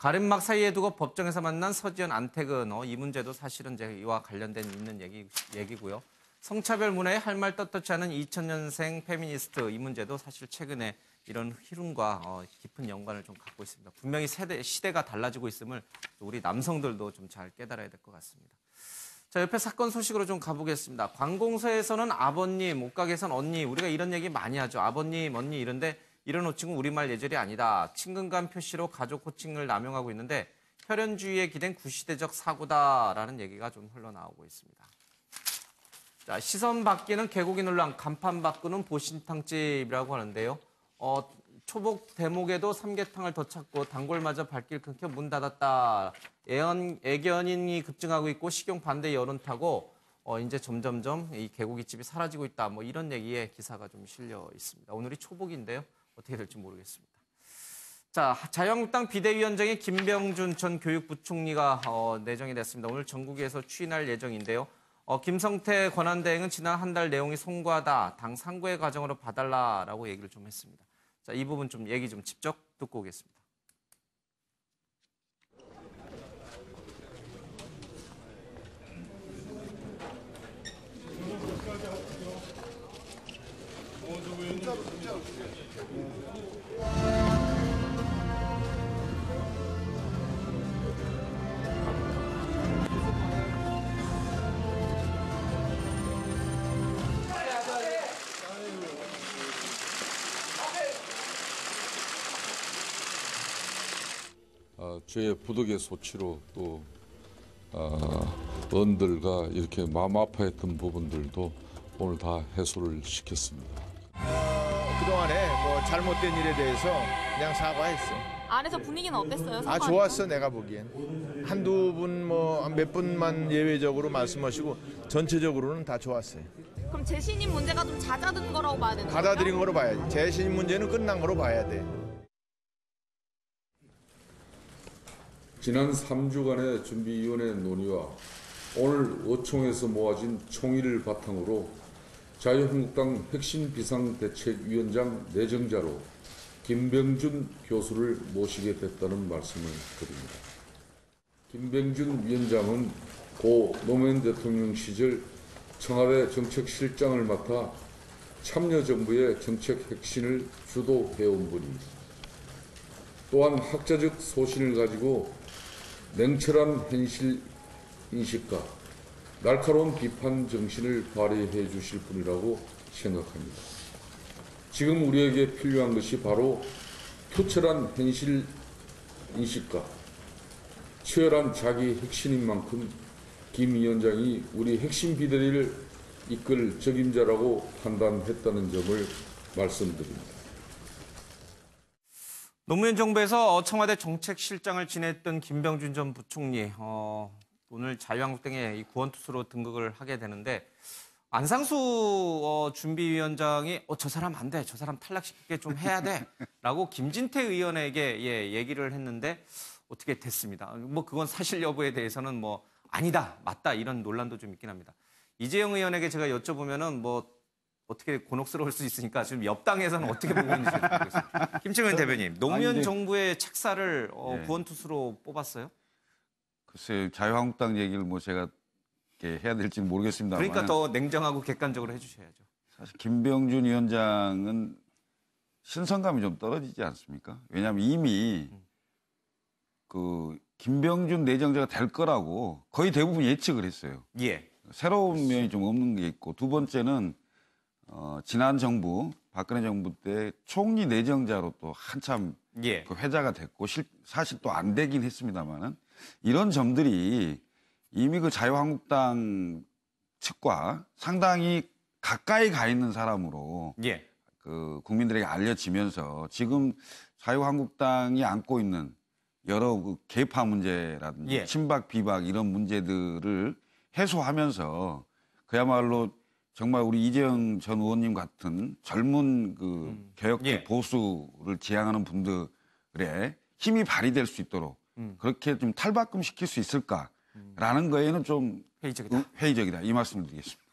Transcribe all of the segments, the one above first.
가림막 사이에 두고 법정에서 만난 서지현, 안태근 이 문제도 사실은 이제 이와 관련된 있는 얘기고요. 성차별 문화에 할 말 떳떳지 않은 2000년생 페미니스트 이 문제도 사실 최근에 이런 흐름과 깊은 연관을 좀 갖고 있습니다. 분명히 시대가 달라지고 있음을 우리 남성들도 좀 잘 깨달아야 될 것 같습니다. 자, 옆에 사건 소식으로 좀 가보겠습니다. 관공서에서는 아버님, 옷가게에서는 언니, 우리가 이런 얘기 많이 하죠. 아버님, 언니 이런데 이런 호칭은 우리말 예절이 아니다. 친근감 표시로 가족 호칭을 남용하고 있는데 혈연주의에 기댄 구시대적 사고다라는 얘기가 좀 흘러나오고 있습니다. 자, 시선 바뀌는 개고기 논란, 간판 바꾸는 보신탕집이라고 하는데요. 초복 대목에도 삼계탕을 더 찾고 단골마저 발길 끊겨 문 닫았다. 애견인이 급증하고 있고 식용 반대 여론 타고 이제 점점점 이 개고기집이 사라지고 있다. 뭐 이런 얘기에 기사가 좀 실려 있습니다. 오늘이 초복인데요. 어떻게 될지 모르겠습니다. 자, 자유한국당 비대위원장에 김병준 전 교육부총리가 내정이 됐습니다. 오늘 전국에서 추인할 예정인데요. 김성태 권한대행은 지난 한 달 내용이 송구하다. 당 상고의 과정으로 봐달라라고 얘기를 좀 했습니다. 자, 이 부분 좀 얘기 좀 직접 듣고 오겠습니다. 저의 부득의 소치로 또 언들과 이렇게 마음 아파했던 부분들도 오늘 다 해소를 시켰습니다. 그동안에 뭐 잘못된 일에 대해서 그냥 사과했어. 안에서 분위기는 어땠어요? 좋았어. 내가 보기엔. 한두 분 뭐 몇 분만 예외적으로 말씀하시고 전체적으로는 다 좋았어요. 그럼 재신임 문제가 좀 잦아든 거라고 봐야 되는 거예요? 받아들인 거로 봐야지. 재신 문제는 끝난 거로 봐야 돼. 지난 3주간의 준비위원회 논의와 오늘 의총에서 모아진 총의를 바탕으로 자유한국당 핵심 비상대책위원장 내정자로 김병준 교수를 모시게 됐다는 말씀을 드립니다. 김병준 위원장은 고 노무현 대통령 시절 청와대 정책실장을 맡아 참여정부의 정책 핵심을 주도해온 분입니다. 또한 학자적 소신을 가지고 냉철한 현실 인식과 날카로운 비판 정신을 발휘해 주실 분이라고 생각합니다. 지금 우리에게 필요한 것이 바로 투철한 현실 인식과 치열한 자기 핵심인 만큼 김 위원장이 우리 핵심 비대위를 이끌 적임자라고 판단했다는 점을 말씀드립니다. 노무현 정부에서 청와대 정책실장을 지냈던 김병준 전 부총리, 오늘 자유한국당의 이 구원투수로 등극을 하게 되는데 안상수 준비위원장이 저 사람 안 돼, 저 사람 탈락시키게 좀 해야 돼 라고 김진태 의원에게 얘기를 했는데 어떻게 됐습니다. 뭐 그건 사실 여부에 대해서는 뭐 아니다, 맞다 이런 논란도 좀 있긴 합니다. 이재용 의원에게 제가 여쭤보면은 뭐 어떻게 곤혹스러울 수 있으니까 지금 옆당에서는 어떻게 보고 있는지 모르겠습니다. 김치근 대변인, 노무현 정부의 책사를 구원투수로 뽑았어요? 글쎄요, 자유한국당 얘기를 뭐 제가 이렇게 해야 될지는 모르겠습니다만. 그러니까 더 냉정하고 객관적으로 해주셔야죠. 사실 김병준 위원장은 신선감이 좀 떨어지지 않습니까? 왜냐하면 이미 그 김병준 내정자가 될 거라고 거의 대부분 예측을 했어요. 예. 새로운 면이 좀 없는 게 있고, 두 번째는 지난 정부, 박근혜 정부 때 총리 내정자로 또 한참 그 회자가 됐고 사실 또 안 되긴 했습니다만은 이런 점들이 이미 그 자유한국당 측과 상당히 가까이 가 있는 사람으로 그 국민들에게 알려지면서 지금 자유한국당이 안고 있는 여러 그 계파 문제라든지 친박, 비박 이런 문제들을 해소하면서 그야말로 정말 우리 이재영 전 의원님 같은 젊은 그 개혁적 보수를 지향하는 분들의 힘이 발휘될 수 있도록 그렇게 좀 탈바꿈 시킬 수 있을까라는 거에는 좀 회의적이다. 이 말씀을 드리겠습니다.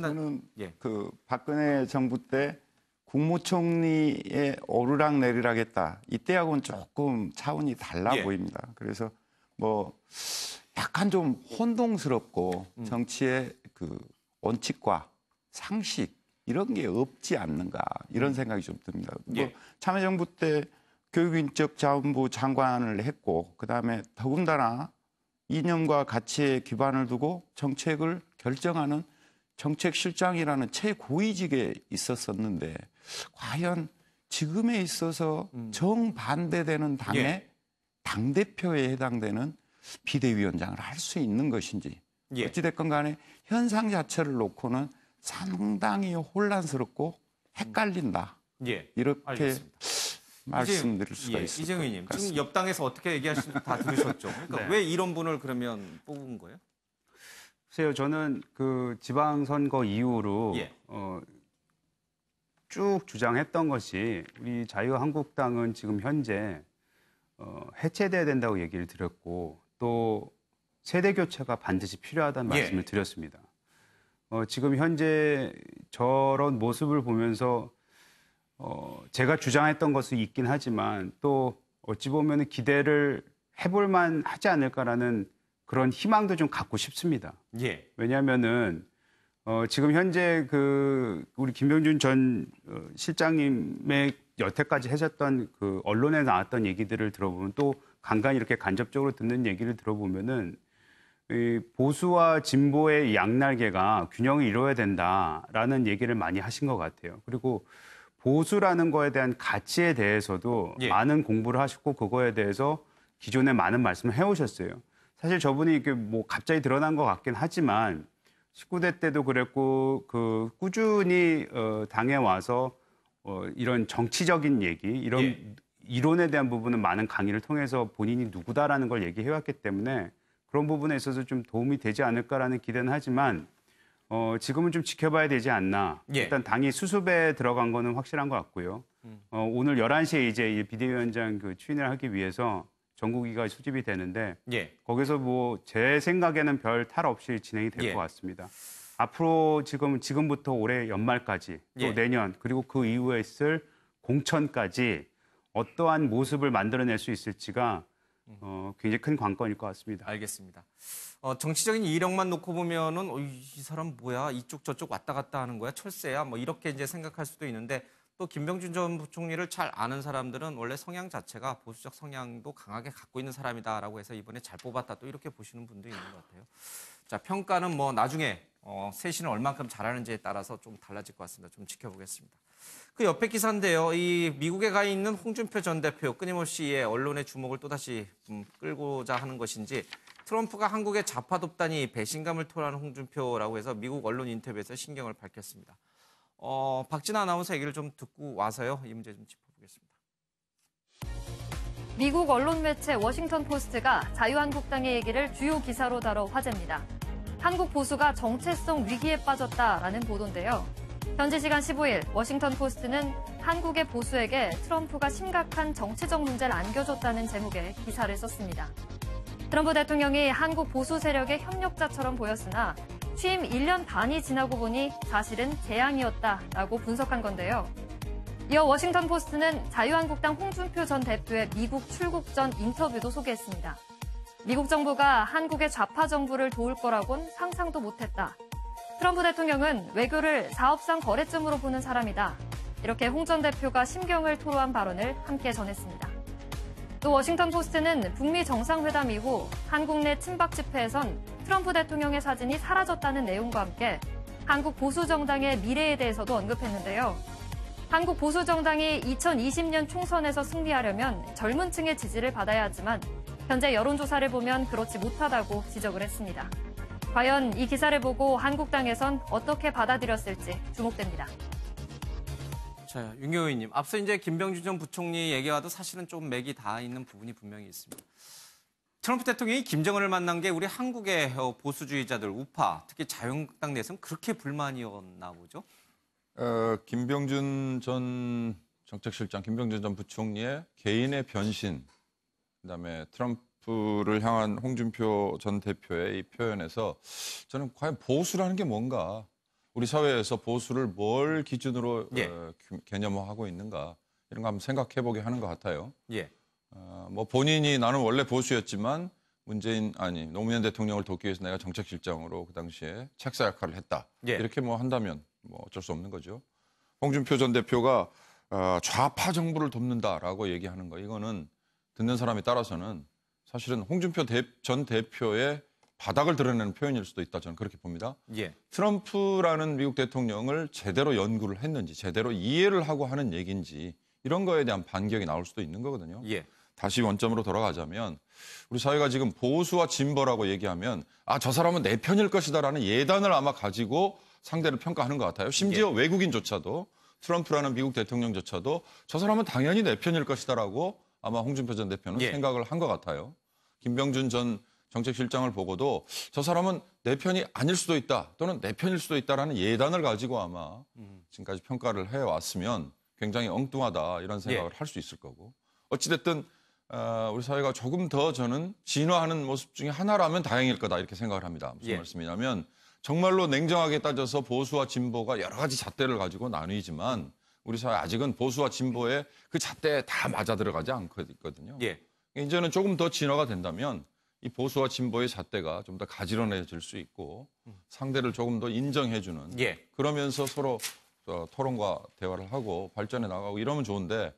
저는 그 박근혜 정부 때 국무총리의 오르락내리락했다. 이때하고는 조금 차원이 달라 예. 보입니다. 그래서 뭐 약간 좀 혼동스럽고 정치의 그 원칙과 상식 이런 게 없지 않는가 이런 생각이 좀 듭니다. 예. 뭐 참여정부 때 교육인적자원부 장관을 했고 그다음에 더군다나 이념과 가치에 기반을 두고 정책을 결정하는 정책실장이라는 최고위직에 있었었는데 과연 지금에 있어서 정반대되는 당의 예. 당대표에 해당되는 비대위원장을 할 수 있는 것인지 예. 어찌됐건 간에 현상 자체를 놓고는 상당히 혼란스럽고 헷갈린다. 예. 이렇게 알겠습니다. 말씀드릴 수가 예, 있을 이정희님, 것 지금 같습니다. 옆당에서 어떻게 얘기하시는지 다 들으셨죠? 그러니까 네. 왜 이런 분을 그러면 뽑은 거예요? 글쎄요, 저는 그 지방선거 이후로 예. 쭉 주장했던 것이 우리 자유한국당은 지금 현재 해체돼야 된다고 얘기를 드렸고 또 세대 교체가 반드시 필요하다는 예. 말씀을 드렸습니다. 지금 현재 저런 모습을 보면서 제가 주장했던 것이 있긴 하지만 또 어찌 보면 기대를 해볼만 하지 않을까라는 그런 희망도 좀 갖고 싶습니다. 예. 왜냐하면은 지금 현재 그 우리 김병준 전 실장님의 여태까지 하셨던 그 언론에 나왔던 얘기들을 들어보면 또 간간히 이렇게 간접적으로 듣는 얘기를 들어보면은 이 보수와 진보의 양날개가 균형을 이루어야 된다라는 얘기를 많이 하신 것 같아요. 그리고 보수라는 거에 대한 가치에 대해서도 예. 많은 공부를 하셨고 그거에 대해서 기존에 많은 말씀을 해오셨어요. 사실 저분이 이게 뭐 갑자기 드러난 것 같긴 하지만 19대 때도 그랬고 그 꾸준히 당에 와서 이런 정치적인 얘기, 이런 예. 이론에 대한 부분은 많은 강의를 통해서 본인이 누구다라는 걸 얘기해왔기 때문에 그런 부분에 있어서 좀 도움이 되지 않을까라는 기대는 하지만 지금은 좀 지켜봐야 되지 않나. 예. 일단 당이 수습에 들어간 거는 확실한 것 같고요. 오늘 11시에 이제 이 비대위원장 그 추인을 하기 위해서 전국위가 수집이 되는데 예. 거기서 뭐 제 생각에는 별 탈 없이 진행이 될 예. 것 같습니다. 앞으로 지금부터 올해 연말까지 또 예. 내년 그리고 그 이후에 있을 공천까지 어떠한 모습을 만들어낼 수 있을지가 굉장히 큰 관건일 것 같습니다. 알겠습니다. 정치적인 이력만 놓고 보면은 이 사람 뭐야? 이쪽 저쪽 왔다 갔다 하는 거야? 철새야? 뭐 이렇게 이제 생각할 수도 있는데 또 김병준 전 부총리를 잘 아는 사람들은 원래 성향 자체가 보수적 성향도 강하게 갖고 있는 사람이다라고 해서 이번에 잘 뽑았다 또 이렇게 보시는 분도 있는 것 같아요. 자, 평가는 뭐 나중에 쇄신을 얼만큼 잘하는지에 따라서 좀 달라질 것 같습니다. 좀 지켜보겠습니다. 그 옆에 기사인데요. 이 미국에 가 있는 홍준표 전 대표 끊임없이 언론의 주목을 또다시 끌고자 하는 것인지 트럼프가 한국의 좌파 독단이 배신감을 토로하는 홍준표라고 해서 미국 언론 인터뷰에서 신경을 밝혔습니다. 박진아 아나운서 얘기를 좀 듣고 와서요. 이 문제 좀 짚어보겠습니다. 미국 언론 매체 워싱턴 포스트가 자유한국당의 얘기를 주요 기사로 다뤄 화제입니다. 한국 보수가 정체성 위기에 빠졌다라는 보도인데요. 현지 시간 15일 워싱턴 포스트는 한국의 보수에게 트럼프가 심각한 정치적 문제를 안겨줬다는 제목의 기사를 썼습니다. 트럼프 대통령이 한국 보수 세력의 협력자처럼 보였으나 취임 1년 반이 지나고 보니 사실은 재앙이었다라고 분석한 건데요. 이어 워싱턴 포스트는 자유한국당 홍준표 전 대표의 미국 출국 전 인터뷰도 소개했습니다. 미국 정부가 한국의 좌파 정부를 도울 거라곤 상상도 못했다. 트럼프 대통령은 외교를 사업상 거래점으로 보는 사람이다. 이렇게 홍 전 대표가 심경을 토로한 발언을 함께 전했습니다. 또 워싱턴 포스트는 북미 정상회담 이후 한국 내 친박 집회에선 트럼프 대통령의 사진이 사라졌다는 내용과 함께 한국 보수정당의 미래에 대해서도 언급했는데요. 한국 보수정당이 2020년 총선에서 승리하려면 젊은 층의 지지를 받아야 하지만 현재 여론조사를 보면 그렇지 못하다고 지적을 했습니다. 과연 이 기사를 보고 한국당에선 어떻게 받아들였을지 주목됩니다. 자, 윤경호 의원님, 앞서 이제 김병준 전 부총리 얘기와도 사실은 좀 맥이 닿아 있는 부분이 분명히 있습니다. 트럼프 대통령이 김정은을 만난 게 우리 한국의 보수주의자들, 우파, 특히 자유한국당 내에서는 그렇게 불만이었나 보죠? 김병준 전 정책실장, 김병준 전 부총리의 개인의 변신, 그다음에 트럼프를 향한 홍준표 전 대표의 이 표현에서 저는 과연 보수라는 게 뭔가, 우리 사회에서 보수를 뭘 기준으로 예. 개념화하고 있는가 이런 거 한번 생각해보게 하는 것 같아요. 예. 뭐 본인이 나는 원래 보수였지만 노무현 대통령을 돕기 위해서 내가 정책실장으로 그 당시에 책사 역할을 했다. 예. 이렇게 뭐 한다면 뭐 어쩔 수 없는 거죠. 홍준표 전 대표가 좌파 정부를 돕는다라고 얘기하는 거 이거는 듣는 사람에 따라서는 사실은 홍준표 전 대표의 바닥을 드러내는 표현일 수도 있다 저는 그렇게 봅니다. 예. 트럼프라는 미국 대통령을 제대로 연구를 했는지 제대로 이해를 하고 하는 얘기인지 이런 거에 대한 반격이 나올 수도 있는 거거든요. 예. 다시 원점으로 돌아가자면 우리 사회가 지금 보수와 진보라고 얘기하면 저 사람은 내 편일 것이다라는 예단을 아마 가지고 상대를 평가하는 것 같아요. 심지어 외국인조차도 트럼프라는 미국 대통령조차도 저 사람은 당연히 내 편일 것이다라고 아마 홍준표 전 대표는 생각을 한 것 같아요. 김병준 전 정책실장을 보고도 저 사람은 내 편이 아닐 수도 있다 또는 내 편일 수도 있다라는 예단을 가지고 아마 지금까지 평가를 해왔으면 굉장히 엉뚱하다 이런 생각을 할 수 있을 거고 어찌됐든 우리 사회가 조금 더 저는 진화하는 모습 중에 하나라면 다행일 거다 이렇게 생각을 합니다. 무슨 말씀이냐면 정말로 냉정하게 따져서 보수와 진보가 여러 가지 잣대를 가지고 나뉘지만 우리 사회 아직은 보수와 진보의 그 잣대에 다 맞아 들어가지 않거든요. 이제는 조금 더 진화가 된다면 이 보수와 진보의 잣대가 좀 더 가지런해질 수 있고 상대를 조금 더 인정해주는 그러면서 서로 토론과 대화를 하고 발전해 나가고 이러면 좋은데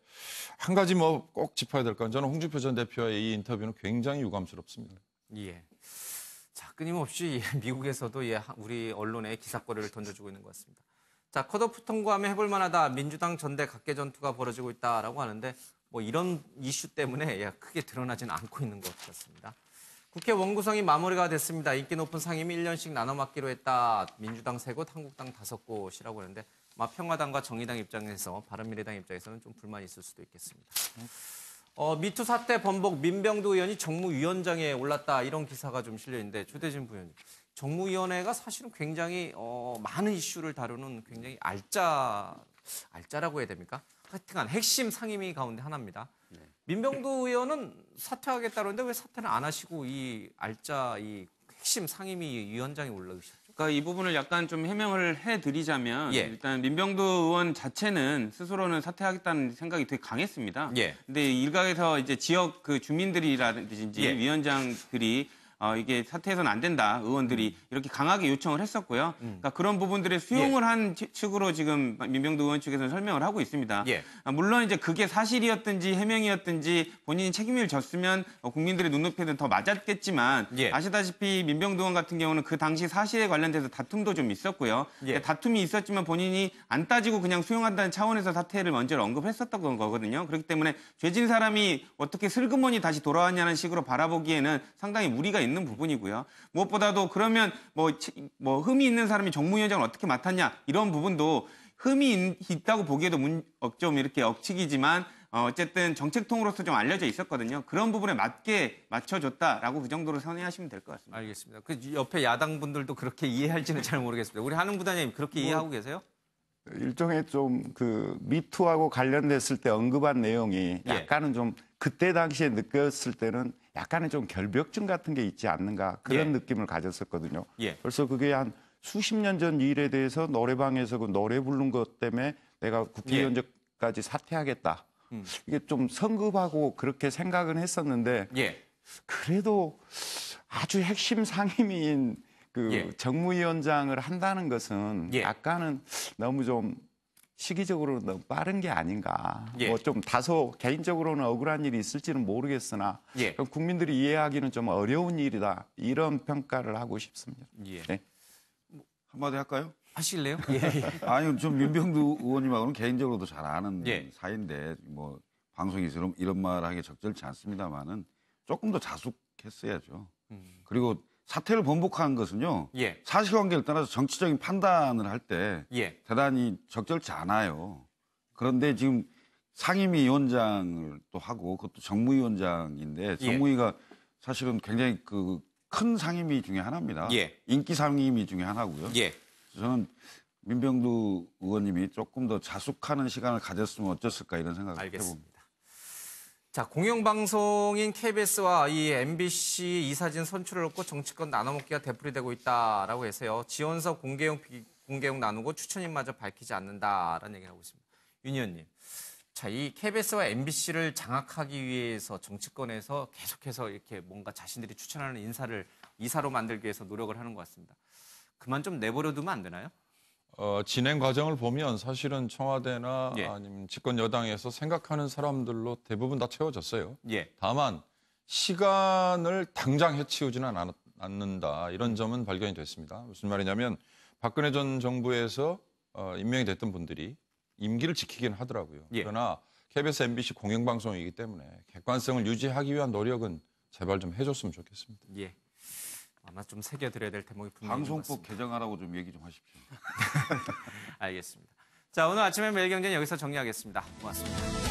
한 가지 뭐 꼭 짚어야 될 건 저는 홍준표 전 대표의 이 인터뷰는 굉장히 유감스럽습니다. 예. 자, 끊임없이 미국에서도 우리 언론에 기사거리를 던져주고 있는 것 같습니다. 자, 컷오프 통과하면 해볼 만하다. 민주당 전대 각계 전투가 벌어지고 있다라고 하는데 뭐 이런 이슈 때문에 크게 드러나지는 않고 있는 것 같습니다. 국회 원구성이 마무리가 됐습니다. 인기 높은 상임위 1년씩 나눠 맡기로 했다. 민주당 3곳, 한국당 5곳이라고 하는데 평화당과 정의당 입장에서 바른미래당 입장에서는 좀 불만이 있을 수도 있겠습니다. 미투 사태 번복 민병두 의원이 정무위원장에 올랐다. 이런 기사가 좀 실려있는데 조대진 부위원님. 정무위원회가 사실은 굉장히 많은 이슈를 다루는 굉장히 알짜라고 해야 됩니까? 하여튼간 핵심 상임위 가운데 하나입니다. 민병두 의원은 사퇴하겠다는데 왜 사퇴는 안 하시고 이 핵심 상임위 위원장에 올라오셨죠? 그러니까 이 부분을 약간 좀 해명을 해드리자면 일단 민병두 의원 자체는 스스로는 사퇴하겠다는 생각이 되게 강했습니다. 근데 일각에서 이제 지역 그 주민들이라든지 위원장들이 이게 사퇴해서는 안 된다. 의원들이 이렇게 강하게 요청을 했었고요. 그러니까 그런 부분들에 수용을 한 측으로 지금 민병두 의원 측에서는 설명을 하고 있습니다. 물론 이제 그게 사실이었든지 해명이었든지 본인이 책임을 졌으면 국민들의 눈높이는 더 맞았겠지만 아시다시피 민병두 의원 같은 경우는 그 당시 사실에 관련돼서 다툼도 좀 있었고요. 다툼이 있었지만 본인이 안 따지고 그냥 수용한다는 차원에서 사퇴를 먼저 언급했었던 거거든요. 그렇기 때문에 죄진 사람이 어떻게 슬그머니 다시 돌아왔냐는 식으로 바라보기에는 상당히 무리가 있는 부분이고요. 무엇보다도 그러면 뭐 흠이 있는 사람이 정무위원장을 어떻게 맡았냐 이런 부분도 흠이 있다고 보기에도 좀 이렇게 억측이지만 어쨌든 정책통으로서 좀 알려져 있었거든요. 그런 부분에 맞게 맞춰줬다라고 그 정도로 선회하시면 될 것 같습니다. 알겠습니다. 그 옆에 야당 분들도 그렇게 이해할지는 잘 모르겠습니다. 우리 한웅 부단장님 그렇게 이해하고 계세요? 일종의 좀 그 미투하고 관련됐을 때 언급한 내용이 약간은 좀 그때 당시에 느꼈을 때는 약간의 좀 결벽증 같은 게 있지 않는가 그런 느낌을 가졌었거든요. 벌써 그게 한 수십 년 전 일에 대해서 노래방에서 그 노래 부른 것 때문에 내가 국회의원직까지 사퇴하겠다. 이게 좀 성급하고 그렇게 생각은 했었는데 그래도 아주 핵심 상임위인 정무위원장을 한다는 것은 약간은 너무 좀 시기적으로 너무 빠른 게 아닌가. 뭐 좀 다소 개인적으로는 억울한 일이 있을지는 모르겠으나 국민들이 이해하기는 좀 어려운 일이다. 이런 평가를 하고 싶습니다. 한마디 할까요? 하실래요? 아니, 좀 민병두 의원님하고는 개인적으로도 잘 아는 사이인데 뭐 방송에서 이런 말 하기 적절치 않습니다만은 조금 더 자숙했어야죠. 그리고 사태를 번복한 것은요. 사실관계를 떠나서 정치적인 판단을 할 때 대단히 적절치 않아요. 그런데 지금 상임위 위원장을 또 하고 그것도 정무위원장인데 정무위가 사실은 굉장히 그 큰 상임위 중에 하나입니다. 인기 상임위 중에 하나고요. 저는 민병두 의원님이 조금 더 자숙하는 시간을 가졌으면 어땠을까 이런 생각을 해봅니다. 자, 공영방송인 KBS와 이 MBC 이사진 선출을 놓고 정치권 나눠먹기가 되풀이되고 있다라고 해서요. 지원서 공개용 공개용 나누고 추천인마저 밝히지 않는다라는 얘기를 하고 있습니다. 윤 의원님, 자, 이 KBS와 MBC를 장악하기 위해서 정치권에서 계속해서 이렇게 뭔가 자신들이 추천하는 인사를 이사로 만들기 위해서 노력을 하는 것 같습니다. 그만 좀 내버려 두면 안 되나요? 진행 과정을 보면 사실은 청와대나 아니면 집권 여당에서 생각하는 사람들로 대부분 다 채워졌어요. 다만 시간을 당장 해치우지는 않는다. 이런 점은 발견이 됐습니다. 무슨 말이냐면 박근혜 전 정부에서 임명이 됐던 분들이 임기를 지키긴 하더라고요. 그러나 KBS, MBC 공영방송이기 때문에 객관성을 유지하기 위한 노력은 제발 좀 해줬으면 좋겠습니다. 아마 좀 새겨드려야 될 대목이 분명히 방송법 개정하라고 좀 얘기 좀 하십시오. 알겠습니다. 자, 오늘 아침에 매일경제는 여기서 정리하겠습니다. 고맙습니다.